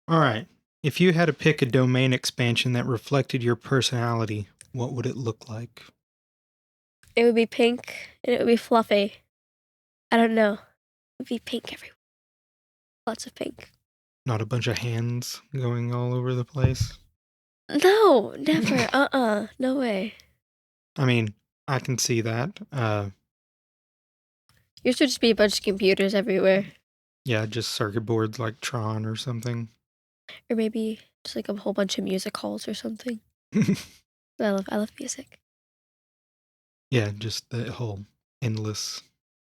All right. If you had to pick a domain expansion that reflected your personality, what would it look like? It would be pink and it would be fluffy. I don't know. It would be pink everywhere. Lots of pink. Not a bunch of hands going all over the place. No, never. No way. I mean, I can see that. Yours would just be a bunch of computers everywhere. Yeah, just circuit boards like Tron or something. Or maybe just like a whole bunch of music halls or something. I love music. Yeah, just the whole endless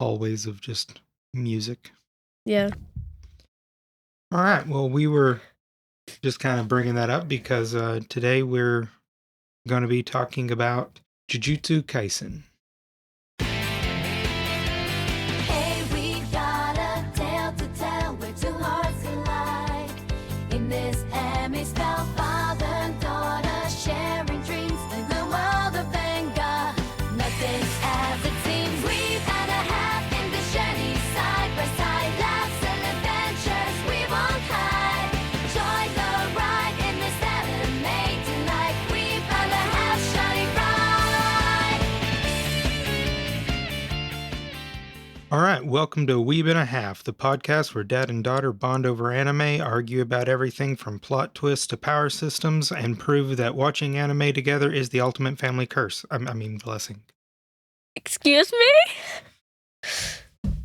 hallways of just music. Yeah. All right. Well, we were just kind of bringing that up because today we're going to be talking about Jujutsu Kaisen. Hey, we got a tale to tell where two hearts collide. In this anime spell, father and daughter sharing dreams in the world of Venga. Nothing's as it seems. We've had a half in this journey, side by side, laughs and adventures we won't hide. Join the ride in this anime tonight. We found a half shining bright. All right, welcome to Weeb and a Half, the podcast where dad and daughter bond over anime, argue about everything from plot twists to power systems, and prove that watching anime together is the ultimate family curse. I mean, blessing. Excuse me?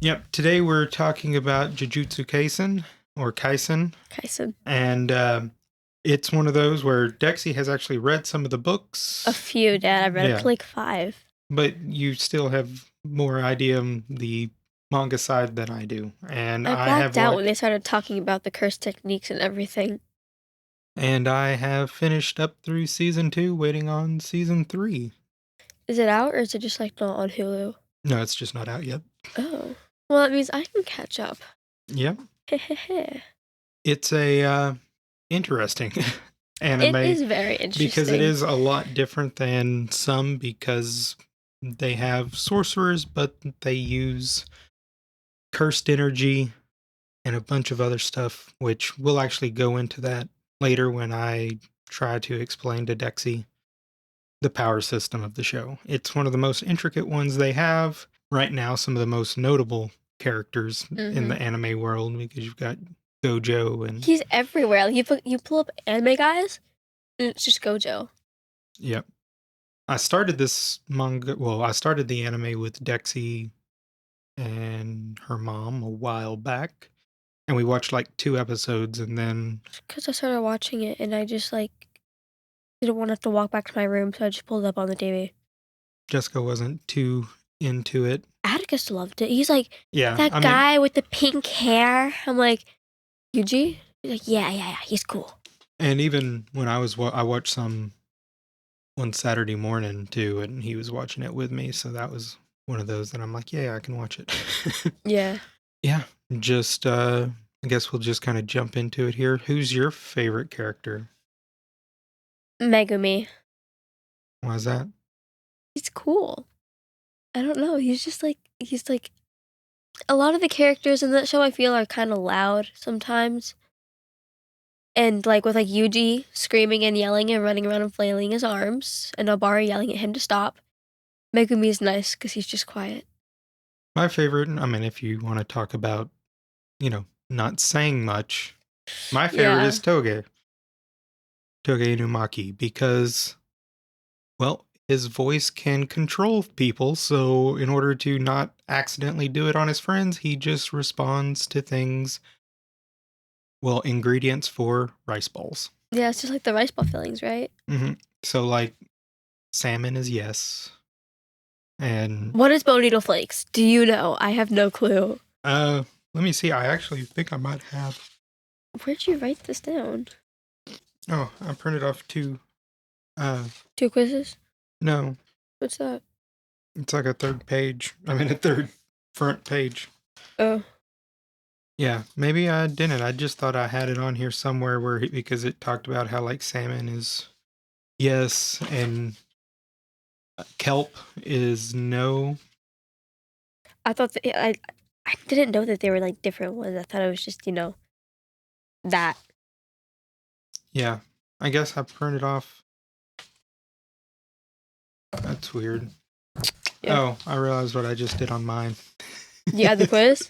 Yep, today we're talking about Jujutsu Kaisen, or Kaisen, Kaisen. and it's one of those where Dexy has actually read some of the books. A few, Dad. I've read Yeah. up to like 5. But you still have more idea on the manga side than I do. And I have blacked out when they started talking about the curse techniques and everything. And I have finished up through season 2, waiting on season 3. Is it out or is it just like not on Hulu? No, it's just not out yet. Oh. Well, that means I can catch up. Yep. Hehehe. It's a interesting anime. It is very interesting. Because it is a lot different than some because they have sorcerers, but they use cursed energy and a bunch of other stuff, which we'll actually go into that later when I try to explain to Dexy the power system of the show. It's one of the most intricate ones they have. Right now, some of the most notable characters in the anime world because you've got Gojo and... He's everywhere. Like, you pull up anime guys, and it's just Gojo. Yep. I started this manga... Well, I started the anime with Dexy and her mom a while back. And we watched like 2 episodes and then... Because I started watching it, and I just like didn't want to have to walk back to my room, so I just pulled it up on the TV. Jessica wasn't too into it. Atticus loved it. He's like, Yeah, that guy with the pink hair. I'm like, Yuji? He's like, yeah, he's cool. And even when I watched some one Saturday morning too, and he was watching it with me, so that was one of those that I'm like, yeah, I can watch it. Yeah. Yeah, just I guess we'll just kind of jump into it here. Who's your favorite character? Megumi. Why is that? He's cool. I don't know. He's like, a lot of the characters in that show I feel are kind of loud sometimes. And like with like Yuji screaming and yelling and running around and flailing his arms, and Obara yelling at him to stop. Megumi is nice because he's just quiet. My favorite, I mean, if you want to talk about, not saying much, my favorite is Toge Inumaki, because, well, his voice can control people, so in order to not accidentally do it on his friends, he just responds to things, well, ingredients for rice balls. Yeah, it's just like the rice ball fillings, right? Mm-hmm. So, like, salmon is yes. And what is bonito flakes? Do you know? I have no clue. Let me see. I actually think I might have. Where'd you write this down? Oh, I printed off 2. 2 quizzes? No. What's that? It's like a 3rd page. I mean, a 3rd front page. Oh. Yeah, maybe I didn't. I just thought I had it on here somewhere because it talked about how like salmon is yes and kelp is no. I thought I didn't know that they were like different ones. I thought it was just, that. Yeah. I guess I printed off. That's weird. Yeah. Oh, I realized what I just did on mine. You had the quiz?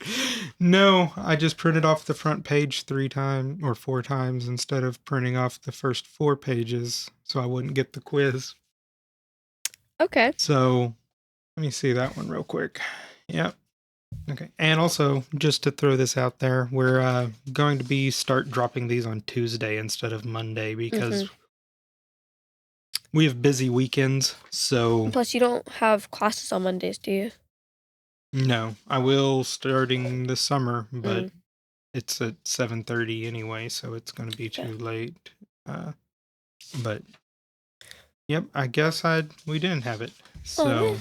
No, I just printed off the front page 3 times or 4 times instead of printing off the first 4 pages so I wouldn't get the quiz. Okay. So let me see that one real quick. Yep. Okay. And also, just to throw this out there, we're going to start dropping these on Tuesday instead of Monday because we have busy weekends. So Plus, you don't have classes on Mondays, do you? no, I will starting this summer, but Mm. it's at 7:30 anyway, so it's going to be Yeah. too late. But yep, I guess we didn't have it. So, man.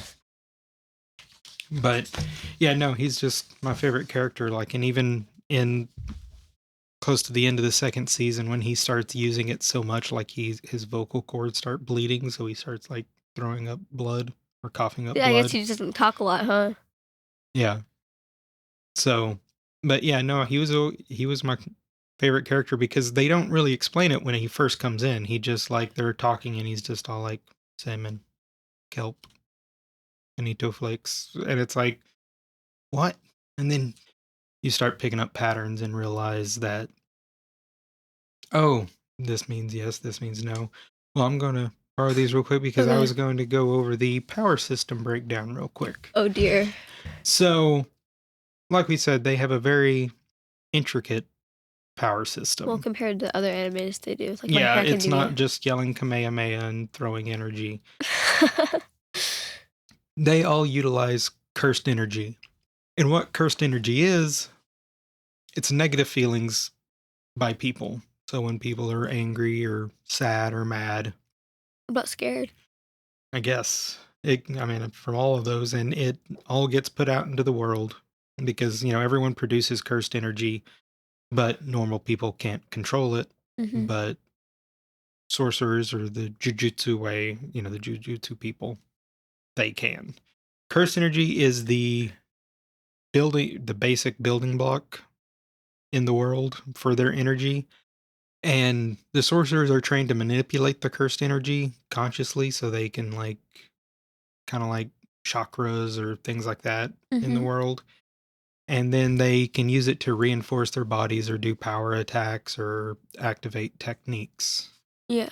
but yeah, no, he's just my favorite character. Like, and even in close to the end of the second season, when he starts using it so much, like his vocal cords start bleeding, so he starts like throwing up blood or coughing up Yeah, I guess blood. he just doesn't talk a lot, huh? Yeah. So, but yeah, no, he was my favorite character because they don't really explain it when he first comes in. He just like they're talking and he's just all like salmon, kelp, bonito flakes, and it's like what? And then you start picking up patterns and realize that oh, this means yes, this means no. Well, I'm gonna borrow these real quick because I Okay. was going to go over the power system breakdown real quick. Oh dear. So, like we said, they have a very intricate power Well, system. compared to other animes, they do. Like My Yeah, Hero it's not Academia. just yelling Kamehameha and throwing energy. They all utilize cursed energy. And what cursed energy is, it's negative feelings by people. So when people are angry or sad or mad, I'm not scared. I guess, I mean, from all of those, and it all gets put out into the world because, everyone produces cursed energy, but normal people can't control it. Mm-hmm. But sorcerers or the Jujutsu way, the Jujutsu people, they can. Curse energy is the basic building block in the world for their energy. And the sorcerers are trained to manipulate the cursed energy consciously so they can like kind of like chakras or things like that in the Mm-hmm. world. And then they can use it to reinforce their bodies or do power attacks or activate techniques. Yeah.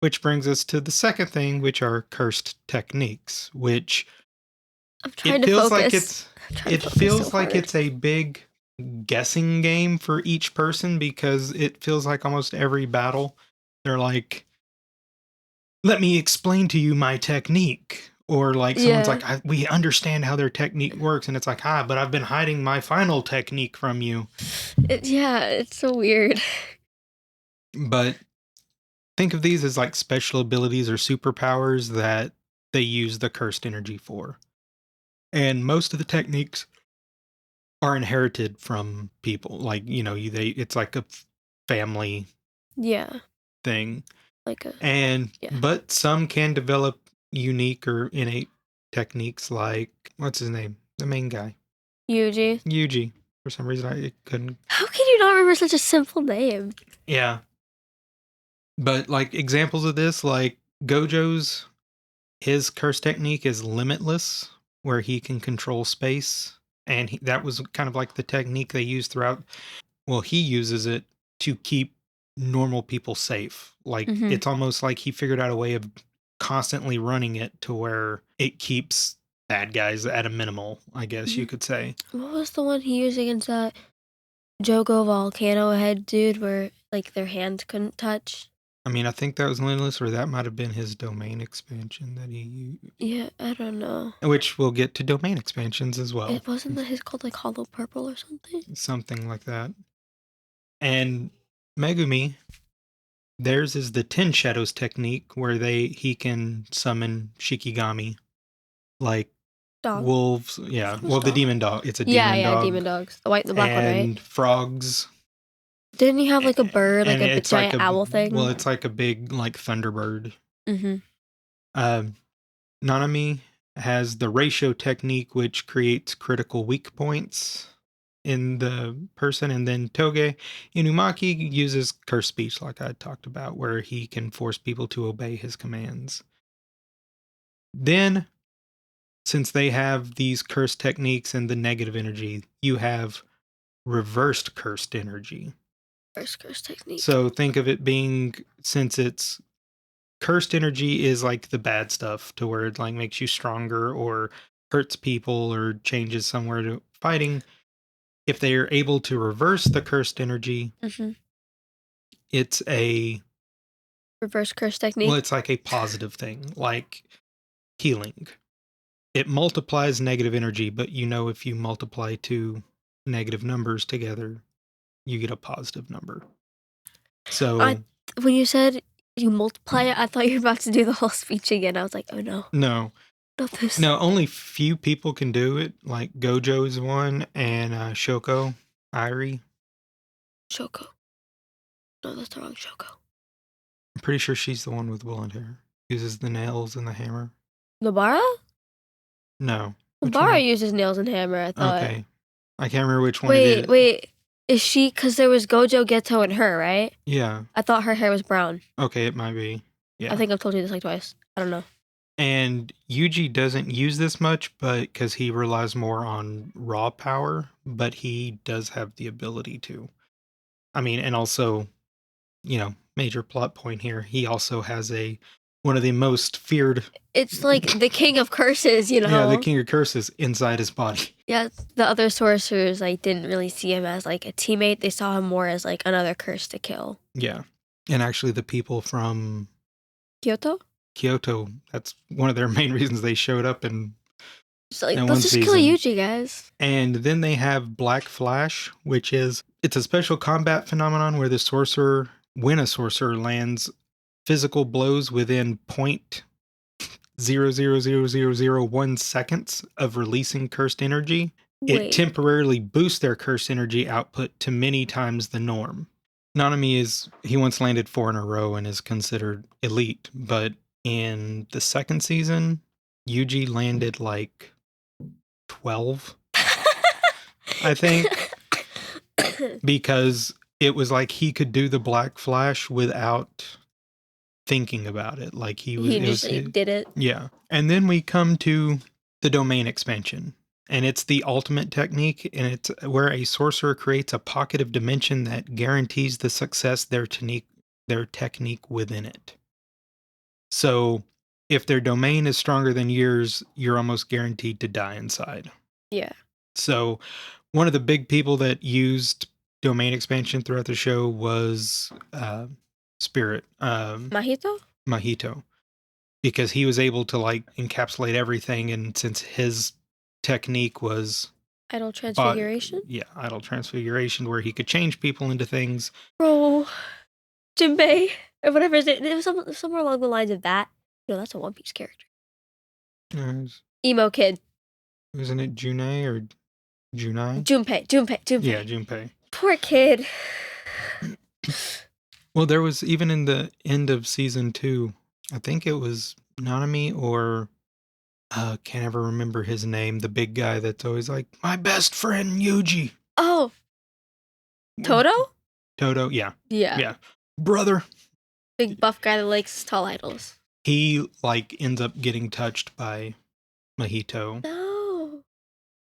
Which brings us to the second thing, which are cursed techniques, which I'm trying it to feels like focus. I'm trying it to focus so feels like hard. it's a big guessing game for each person because it feels like almost every battle they're like, let me explain to you my technique, or like someone's Yeah. like, we understand how their technique works, and it's like, but I've been hiding my final technique from you. Yeah, it's so weird. But think of these as like special abilities or superpowers that they use the cursed energy for, and most of the techniques are inherited from people. Like, it's like a family Yeah. thing. Like a yeah. But some can develop unique or innate techniques like, what's his name? The main guy. Yuji. Yuji. For some reason, I couldn't. How can you not remember such a simple name? Yeah. But like examples of this, like Gojo's, his curse technique is limitless, where he can control space. And that was kind of like the technique they used throughout. Well, he uses it to keep normal people safe. Like Mm-hmm. it's almost like he figured out a way of constantly running it to where it keeps bad guys at a minimal, I guess you could say. What was the one he used against that Jogo volcano head dude where like their hands couldn't touch? I mean, I think that was Limitless, or that might have been his domain expansion that he used. Yeah, I don't know. Which we'll get to domain expansions as well. It wasn't that his called like Hollow Purple or something? Something like that. And Megumi, theirs is the 10 Shadows technique where he can summon Shikigami like Dog. wolves. Yeah, It was well, the dog. demon dog. It's a Yeah, demon yeah, dog. demon dogs. The white and the black one, right? And frogs. Didn't he have like a bird, like And a it's giant owl thing? well, it's like a big like thunderbird. Mm-hmm. Nanami has the ratio technique, which creates critical weak points. in the person, and then Toge Inumaki uses curse speech, like I talked about, where he can force people to obey his commands. Then, since they have these curse techniques and the negative energy, you have reversed cursed energy. First curse technique. So think of it being, since it's cursed energy is like the bad stuff, to where it like makes you stronger or hurts people or changes somewhere to fighting. If they are able to reverse the cursed energy, Mm-hmm. it's a Reverse curse technique. well, it's like a positive thing, like healing. It multiplies negative energy, but if you multiply two negative numbers together, you get a positive number. So When you said you multiply it, I thought you were about to do the whole speech again. I was like, oh no, no, not this. no, only few people can do it. Like Gojo is one, and Shoko, Irie. Shoko. No, that's the wrong Shoko. I'm pretty sure she's the one with blonde hair. Uses the nails and the hammer. Nobara? No. Which Nobara one? uses nails and hammer, I thought. Okay. I can't remember which one it is. Wait. Is she, because there was Gojo, Geto, and her, right? Yeah. I thought her hair was brown. Okay, it might be. Yeah. I think I've told you this like twice. I don't know. And Yuji doesn't use this much, but because he relies more on raw power, but he does have the ability to. I mean, and also, major plot point here, he also has one of the most feared. It's like the king of curses, Yeah, the king of curses inside his body. Yeah, the other sorcerers didn't really see him as like a teammate. They saw him more as like another curse to kill. Yeah. And actually the people from Kyoto, that's one of their main reasons they showed up in So like, in let's one just season. kill Yuji, guys. And then they have Black Flash, which it's a special combat phenomenon where when a sorcerer lands physical blows within 0.00001 seconds of releasing cursed energy, it temporarily boosts their cursed energy output to many times the norm. Nanami he once landed 4 in a row and is considered elite, but in the second season, Yuji landed like 12, I think, because it was like he could do the Black Flash without thinking about it. Like he just did it. Yeah. And then we come to the domain expansion, and it's the ultimate technique, and it's where a sorcerer creates a pocket of dimension that guarantees the success their technique within it. So if their domain is stronger than yours, you're almost guaranteed to die inside. Yeah. So one of the big people that used domain expansion throughout the show was Spirit. Mahito. Because he was able to like encapsulate everything, and since his technique was idle transfiguration? Idle transfiguration, where he could change people into things. Bro, Jinbei, or whatever his name, it was somewhere along the lines of that. No, that's a One Piece character. Emo kid. Wasn't it Junei or Junai? Junpei. Yeah, Junpei. Poor kid. Well, there was, even in the end of season 2, I think it was Nanami or can't ever remember his name, the big guy that's always like, my best friend Yuji. Oh. Toto, yeah. Yeah. Brother. Big buff guy that likes tall idols. He like ends up getting touched by Mahito. No.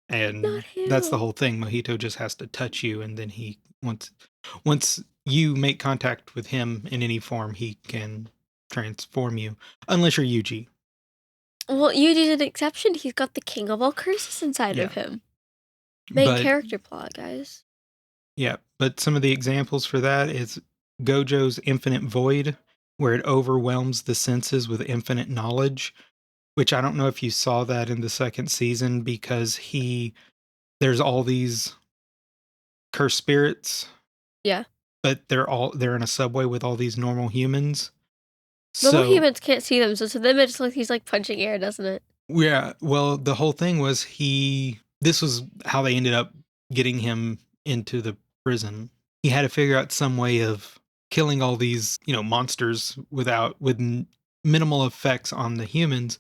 And not him. That's the whole thing. Mahito just has to touch you, and then once you make contact with him in any form, he can transform you. Unless you're Yuji. Well, Yuji's an exception. He's got the king of all curses inside of him. Main character plot, guys. Yeah, but some of the examples for that is Gojo's Infinite Void, where it overwhelms the senses with infinite knowledge, which I don't know if you saw that in the second season, because there's all these cursed spirits. Yeah. But they're in a subway with all these normal humans. Normal humans can't see them, so to them it's like he's like punching air, doesn't it? Yeah, well, the whole thing was this was how they ended up getting him into the prison. He had to figure out some way of killing all these, monsters with minimal effects on the humans.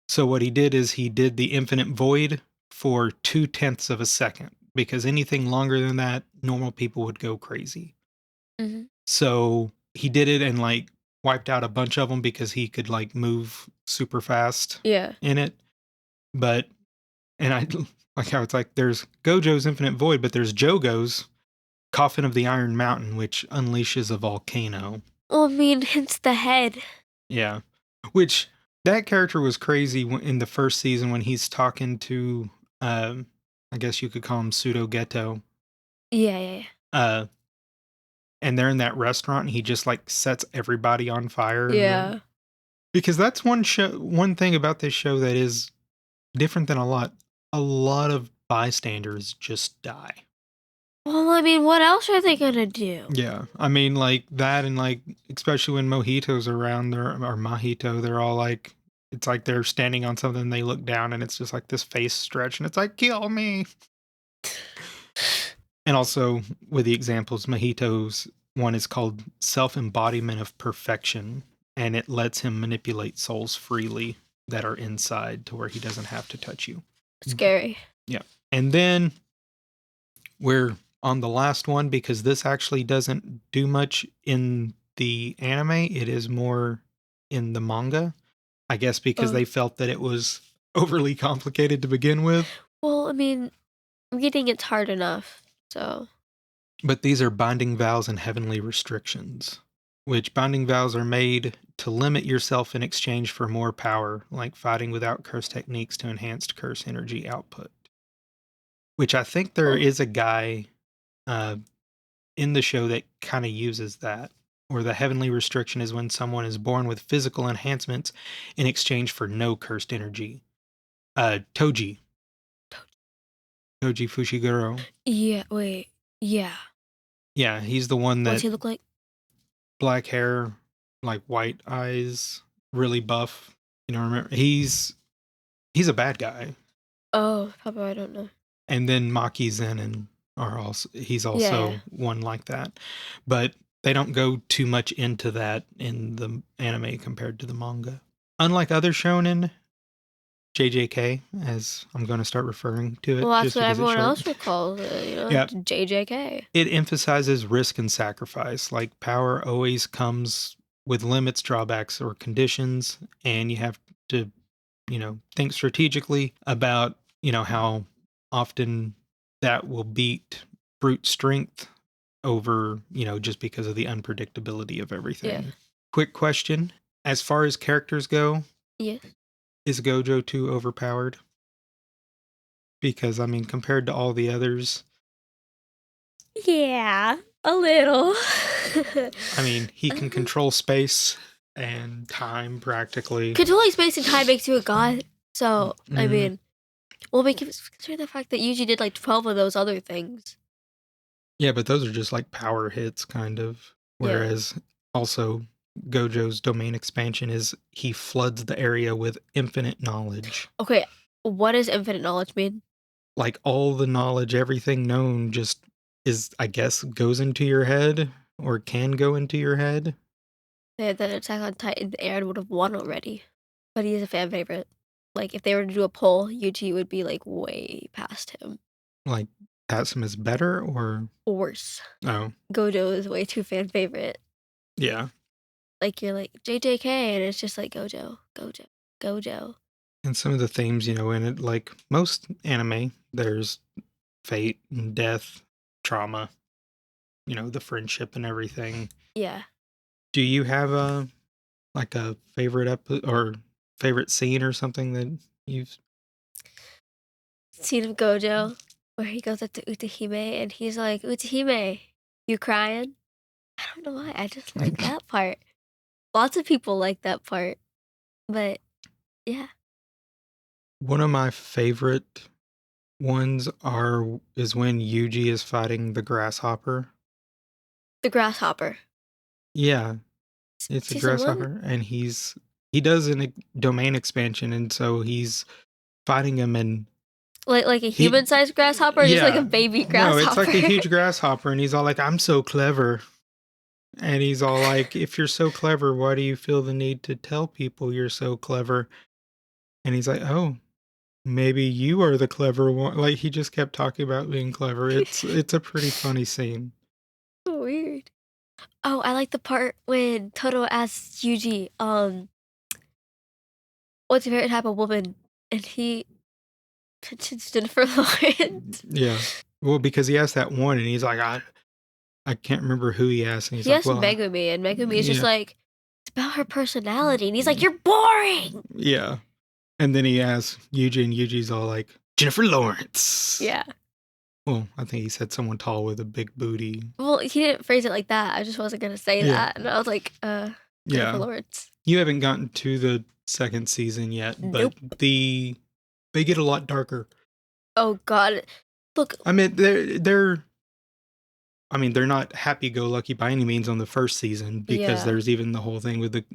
So what he did is he did the Infinite Void for 0.2 of a second. because anything longer than that, normal people would go crazy. Mhm. So he did it and like wiped out a bunch of them because he could like move super fast Yeah. in it. But and I like how it's like there's Gojo's Infinite Void, but there's Jogo's Coffin of the Iron Mountain, which unleashes a volcano. Well, I mean, it's the head. Yeah, which that character was crazy in the first season when he's talking to, I guess you could call him Pseudo Ghetto. Yeah, yeah, yeah. Uh, and they're in that restaurant, and he just like sets everybody on fire. Yeah. Because that's one thing about this show that is different than a lot. A lot of bystanders just die. Well, I mean, what else are they gonna do? Yeah, I mean, like that, and like especially when Mojito's around, or Mojito, they're all like, it's like they're standing on something, they look down, and it's just like this face stretch, and it's like, kill me. And also with the examples, Mojito's one is called Self Embodiment of Perfection, and it lets him manipulate souls freely that are inside to where he doesn't have to touch you. Scary. Yeah, and then we're on the last one because this actually doesn't do much in the anime. It is more in the manga, I guess, because Oh. they felt that it was overly complicated to begin with. Well, I mean, reading it's hard enough, so. But these are binding vows and heavenly restrictions, which binding vows are made to limit yourself in exchange for more power, like fighting without curse techniques to enhanced curse energy output. Which I think there Oh. is a guy uh, in the show that kind of uses that. Or the heavenly restriction is when someone is born with physical enhancements in exchange for no cursed energy. Toji. Toji Fushiguro. Yeah, wait. Yeah. Yeah, he's the one What's that he look like? black hair, like white eyes, really buff. You know, remember he's a bad guy. Oh, probably I don't know. And then Maki Zenin he's also Yeah. one like that. But they don't go too much into that in the anime compared to the manga. Unlike other shonen, JJK, as I'm going to start referring to it, Well, that's just what because it's everyone short. else recalls it, Yeah. JJK. It emphasizes risk and sacrifice. Like power always comes with limits, drawbacks, or conditions, and you have to, think strategically about, how often that will beat brute strength over, just because of the unpredictability of everything. Yeah. Quick question. As far as characters go, Yes. is Gojo too overpowered? Because, I mean, compared to all the others, Yeah, a little. I mean, he can control space and time practically. Controlling space and time makes you a god. So, I Mhm. mean, well, consider the fact that Yuji did like 12 of those other things. Yeah, but those are just like power hits, kind of. Whereas also Gojo's domain expansion is he floods the area with infinite knowledge. Okay, what does infinite knowledge mean? Like all the knowledge, everything known just I guess, goes into your head or can go into your head. That Attack on Titan Aaron would have won already. But he is a fan favorite. Like, if they were to do a poll, Yuji would be like way past him. Like, Tatsum is better or? Worse. Oh, Gojo is way too fan favorite. yeah. Like, you're like, JJK, and it's just like, Gojo, Gojo, Gojo. And some of the themes, in it, like most anime, there's fate and death, trauma, the friendship and everything. Yeah. Do you have a favorite or favorite scene or something that you've? Scene of Gojo, where he goes up to Utahime, and he's like, Utahime, you crying? I don't know why, I just like that part. Lots of people like that part. But, yeah. One of my favorite ones is when Yuji is fighting the grasshopper. The grasshopper. Yeah, it's a Season 1? grasshopper, and he does a domain expansion, and so he's fighting him, and Like a human-sized grasshopper, or just like a baby grasshopper? No, it's like a huge grasshopper, and he's all like, "I'm so clever," and he's all like, "If you're so clever, why do you feel the need to tell people you're so clever?" And he's like, "Oh, maybe you are the clever one. Like, he just kept talking about being clever. It's a pretty funny scene. So weird. Oh, I like the part when Toto asks Yuji, "What's your favorite type of woman?" And he mentions Jennifer Lawrence. Yeah. Well, because he asked that one, and he's like, I can't remember who he asked, and he's He like, asks well, Megumi, and Megumi is just yeah, like, "It's about her personality," and he's like, "You're boring." yeah. And then he asks Yuji, and Yuji's all like, Jennifer Lawrence. Yeah. Well, I think he said someone tall with a big booty. Well, he didn't phrase it like that. I just wasn't gonna say Yeah. that, and I was like, Jennifer Yeah. Lawrence. You haven't gotten to the second season yet, but Nope. they get a lot darker. Oh God, look. I mean, they're not happy-go-lucky by any means on the first season, because Yeah. there's even the whole thing with the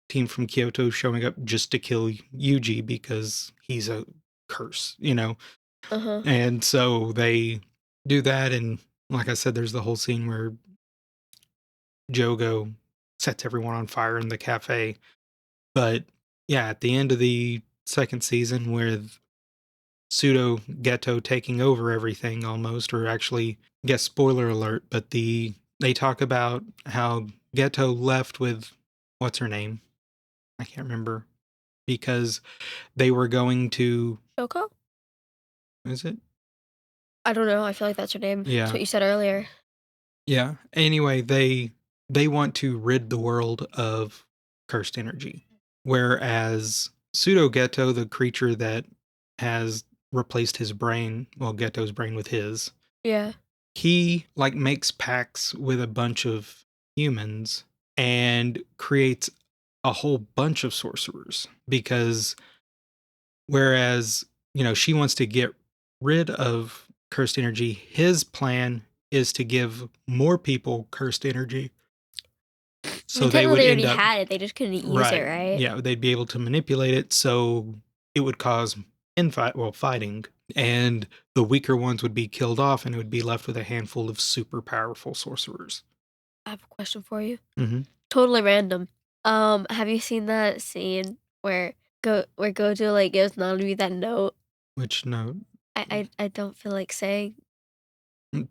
team from Kyoto showing up just to kill Yuji because he's a curse, you know? Uh-huh. And so they do that, and like I said, there's the whole scene where Jogo sets everyone on fire in the cafe. But yeah, at the end of the second season, with pseudo Ghetto taking over everything almost, or actually, guess spoiler alert, but they talk about how Ghetto left with what's her name? I can't remember, because they were going to, Shoko? is it? I don't know. I feel like that's her name. That's Yeah. what you said earlier. Yeah. Anyway, they want to rid the world of cursed energy. Whereas Pseudo Ghetto, the creature that has replaced his brain, well, Ghetto's brain with his, Yeah. he like makes pacts with a bunch of humans and creates a whole bunch of sorcerers, because whereas, she wants to get rid of cursed energy, his plan is to give more people cursed energy. I So mean, they technically would they end already up, had it. They just couldn't use it, right? yeah, they'd be able to manipulate it so it would cause fighting, and the weaker ones would be killed off, and it would be left with a handful of super powerful sorcerers. I have a question for you. Mm-hmm. Totally random. Have you seen that scene where Gojo like gives Nanami that note? Which note? I don't feel like saying. Mm.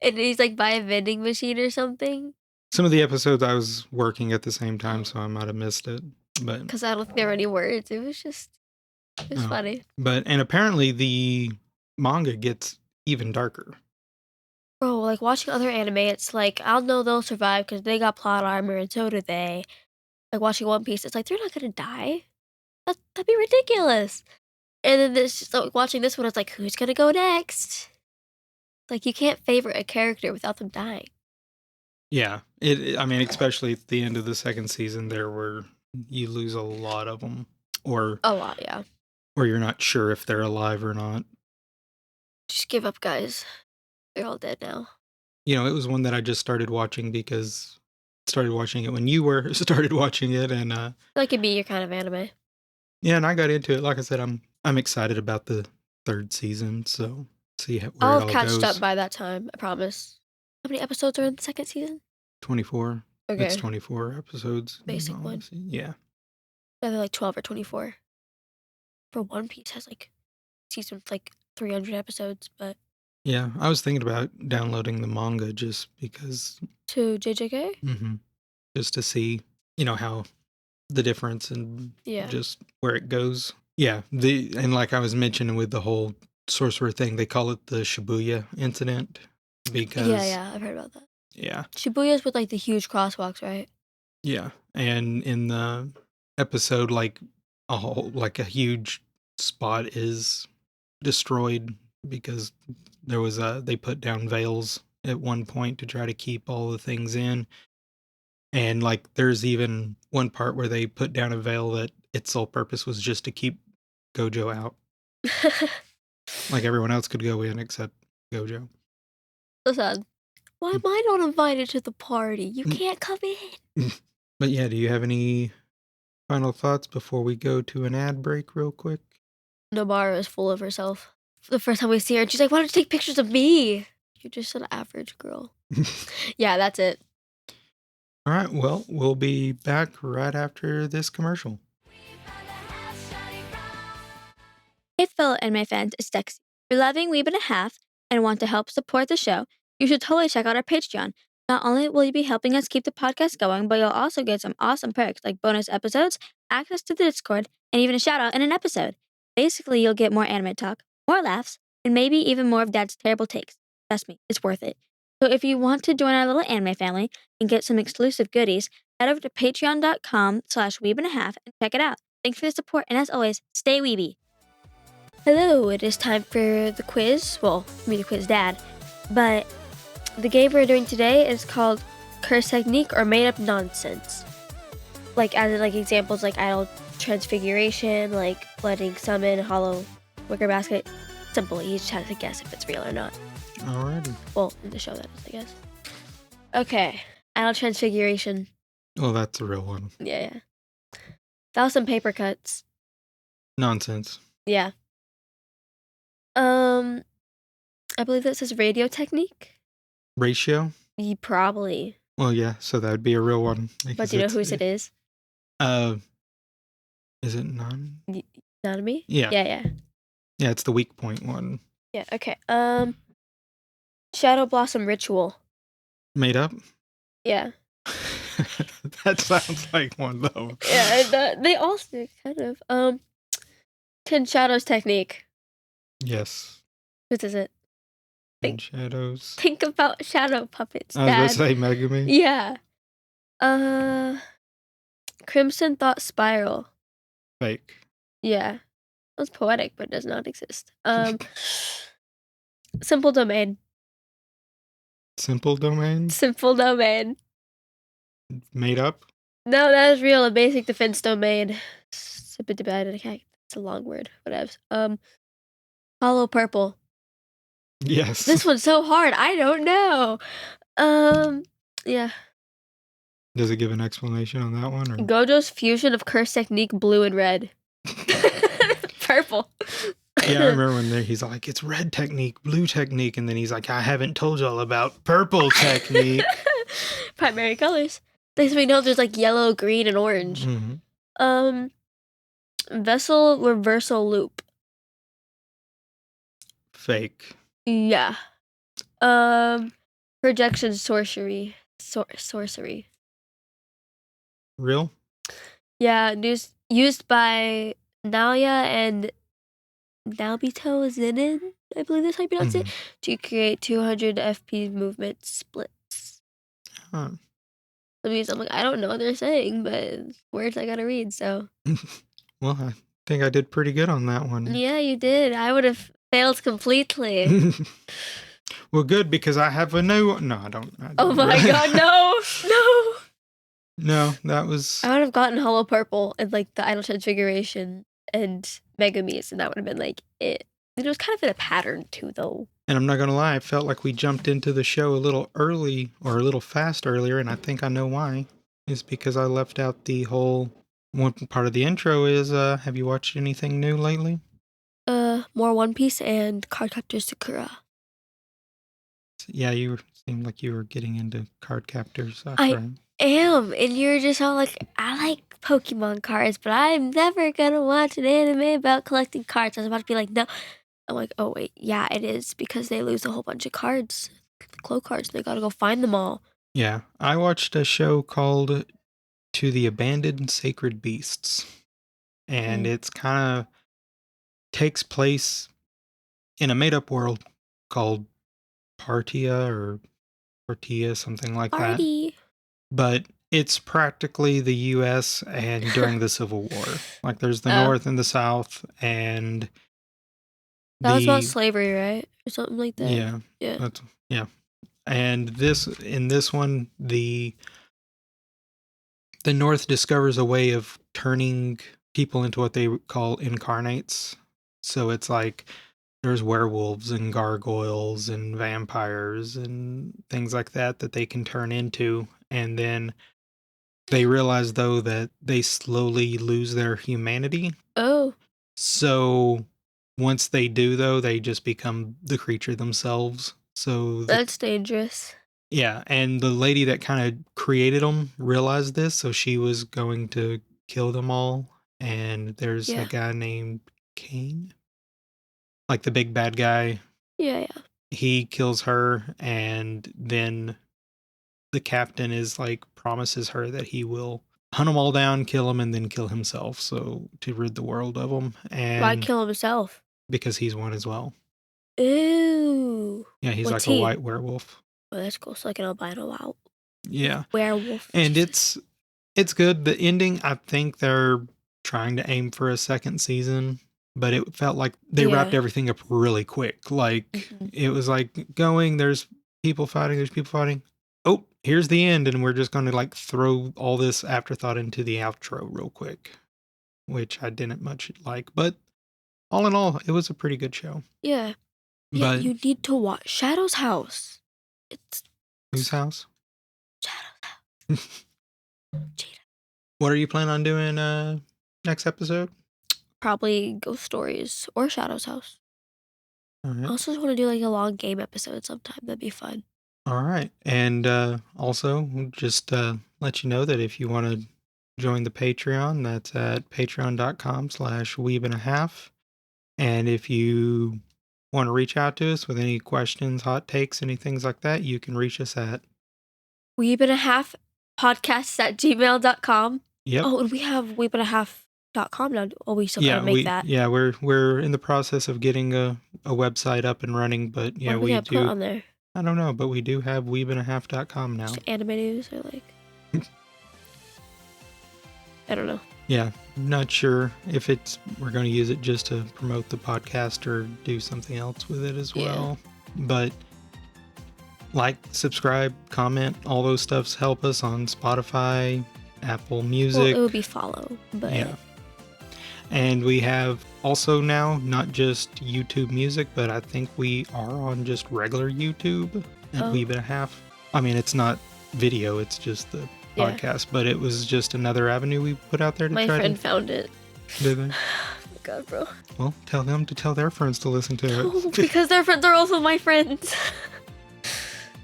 And he's like by a vending machine or something. Some of the episodes I was working at the same time, so I might have missed it. But Because I don't think there were any words. It was oh. funny. And apparently the manga gets even darker. Bro, like watching other anime, it's like I'll know they'll survive because they got plot armor and so do they. Like watching One Piece, it's like they're not gonna die. That'd be ridiculous. And then watching this one, it's like who's gonna go next? Like you can't favorite a character without them dying. Yeah, especially at the end of the second season, you lose a lot of them, or A lot, yeah. or you're not sure if they're alive or not. Just give up, guys. They're all dead now. It was one that I just started watching because started watching it when you were started watching it, and That could be your kind of anime. yeah, and I got into it. Like I said, I'm excited about the third season, so see where I'll it have all catched goes. up by that time, I promise. How many episodes are in the second season? 24. Okay. It's 24 episodes. Basic one. Yeah. Either like 12 or 24. For One Piece has like season like 300 episodes, but Yeah, I was thinking about downloading the manga just because, to JJK? just to see, how the difference and Yeah. just where it goes. Yeah, and like I was mentioning with the whole sorcerer thing, they call it the Shibuya incident because Yeah, I've heard about that. yeah, Shibuya's with like the huge crosswalks, right? yeah, and in the episode, like a huge spot is destroyed because they put down veils at one point to try to keep all the things in. And like there's even one part where they put down a veil that its sole purpose was just to keep Gojo out. Like everyone else could go in except Gojo. So sad. Why am I not invited to the party? You can't come in. But yeah, do you have any final thoughts before we go to an ad break real quick? Nobara is full of herself. The first time we see her, she's like, why don't you take pictures of me? You're just an average girl. Yeah, that's it. All right, well, we'll be back right after this commercial. fellow anime fans, it's Dexy. If you're loving Weeb and a Half and want to help support the show, you should totally check out our Patreon. Not only will you be helping us keep the podcast going, but you'll also get some awesome perks like bonus episodes, access to the Discord, and even a shout out in an episode. Basically, you'll get more anime talk, more laughs, and maybe even more of Dad's terrible takes. Trust me, it's worth it. So if you want to join our little anime family and get some exclusive goodies, head over to patreon.com/weebandahalf and check it out. Thanks for the support, and as always, stay weeby. Hello, it is time for the quiz. Well, me to quiz Dad. But the game we're doing today is called Curse Technique or Made Up Nonsense. Like, as in, like, examples like Idol Transfiguration, like Blooding Summon, Hollow Wicker Basket. Simple, you just have to guess if it's real or not. Alrighty. Well, in the show, that is, I guess. Okay, Idol Transfiguration. Well, that's a real one. Yeah. 1,000 paper cuts. Nonsense. Yeah. I believe that says radio technique. Ratio? Probably. Well, yeah, so that would be a real one. But do you know whose it is? Is it none? Not me? Yeah. Yeah. Yeah, it's the weak point one. Yeah, okay. Shadow Blossom Ritual. Made up? Yeah. That sounds like one, though. Yeah, they all kind of. 10 Shadows Technique. Yes. Whose is it? In shadows. Think about shadow puppets, I was Dad. going to say Megami. Yeah. Crimson Thought Spiral. Fake. Yeah. That's poetic, but does not exist. Simple Domain. Simple domains? Simple Domain. Made up? No, that is real. A basic defense domain. It's a long word. Whatevs. Hollow Purple. Yes. This one's so hard. I don't know. Yeah. Does it give an explanation on that one? Or? Gojo's fusion of curse technique, blue and red. Purple. Yeah, I remember when he's like, it's red technique, blue technique, and then he's like, I haven't told y'all about purple technique. Primary colors. Thanks, we know there's like yellow, green, and orange. Mm-hmm. Vessel reversal loop. Fake. Yeah. Projection sorcery. Sorcery. Real? Yeah, used by Naoya and Naobito Zenin, I believe that's how you pronounce it, to create 200 FP movement splits. Huh. That means I'm like, I don't know what they're saying, but words I gotta read, so. Well, I think I did pretty good on that one. Yeah, you did. I would have failed completely. Well, good, because I have a new... No, I don't. Oh my god, no! No! No, that was... I would have gotten Hollow Purple and like the Idol Transfiguration and Megamis, and that would have been like it. It was kind of in a pattern too, though. And I'm not going to lie, I felt like we jumped into the show a little early or a little fast earlier, and I think I know why. It's because I left out the whole... One part of the intro is, have you watched anything new lately? More One Piece and Cardcaptor Sakura. Yeah, you seemed like you were getting into card captors. I am, and you're just all like, I like Pokemon cards, but I'm never gonna watch an anime about collecting cards. I was about to be like, no. I'm like, oh wait, yeah, it is, because they lose a whole bunch of cards, Clo cards, and they gotta go find them all. Yeah, I watched a show called To the Abandoned Sacred Beasts, and it's kind of takes place in a made-up world called Partia or Partia, something like that. But it's practically the U.S. and during the Civil War. Like there's the North and the South, and that was about slavery, right, or something like that. Yeah. Yeah. And in this one, the North discovers a way of turning people into what they call incarnates. So it's like there's werewolves and gargoyles and vampires and things like that they can turn into. And then they realize, though, that they slowly lose their humanity. Oh. So once they do, though, they just become the creature themselves. So that's dangerous. Yeah, and the lady that kind of created them realized this, so she was going to kill them all. And there's a guy named Cain. like the big bad guy, Yeah. he kills her, and then the captain is like promises her that he will hunt them all down, kill them, and then kill himself. So to rid the world of them, Why and kill himself? because he's one as well. Ew. Yeah, he's What's like a he? white werewolf. Oh, that's cool. So like an albino Yeah, werewolf. and Jesus. it's good. The ending, I think they're trying to aim for a second season, but it felt like they wrapped Yeah. everything up really quick. Like Mhm. it was like going, there's people fighting. Oh, here's the end, and we're just going to like throw all this afterthought into the outro real quick, which I didn't much like. But all in all, it was a pretty good show. Yeah. Yeah, But you need to watch Shadow's House. It's whose house? Shadow's House. Jada. What are you planning on doing next episode? Probably Ghost Stories or Shadow's House. All I right. also just want to do like a long game episode sometime. That'd be fun. All right. And also, just let you know that if you want to join the Patreon, that's at patreon.com/weebandahalf. And if you want to reach out to us with any questions, hot takes, any things like that, you can reach us at weebandahafpodcasts@gmail.com. Yep. Oh, and we have weebandahaf.com now. Oh, we still gotta make that. Yeah, we're in the process of getting a website up and running, but What yeah, are we we gonna put do. on there? I don't know, but we do have weebandahalf.com now. Just anime news or like I don't know. Yeah, not sure if we're going to use it just to promote the podcast or do something else with it as Yeah. well. But like, subscribe, comment, all those stuffs help us on Spotify, Apple Well, Music. it would be follow, but Yeah. And we have also now not just YouTube Music, but I think we are on just regular YouTube at Oh. Weeb and a Half. I mean, it's not video, it's just the Yeah. podcast, but it was just another avenue we put out there to my try friend to. found it. Did they? Oh my god, bro. Well, tell them to tell their friends to listen to No, it. because their friends are also my friends.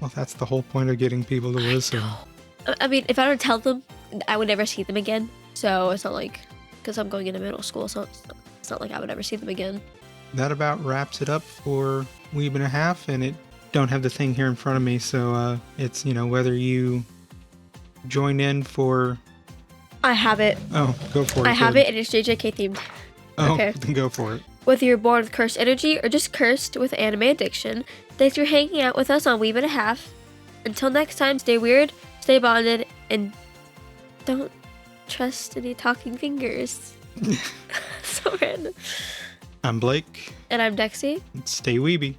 Well, that's the whole point of getting people to listen. I mean, if I don't tell them, I would never see them again. So it's not like, because I'm going into middle school, so it's not like I would ever see them again. That about wraps it up for Weeb and a Half, and it don't have the thing here in front of me, so it's, whether you join in for... I have it. Oh, go for it. I have Good. it, and it's JJK themed. Oh, Okay. then go for it. Whether you're born with cursed energy or just cursed with anime addiction, thanks for hanging out with us on Weeb and a Half. Until next time, stay weird, stay bonded, and don't trust any talking fingers. So random. I'm Blake. And I'm Dexy. Stay weeby.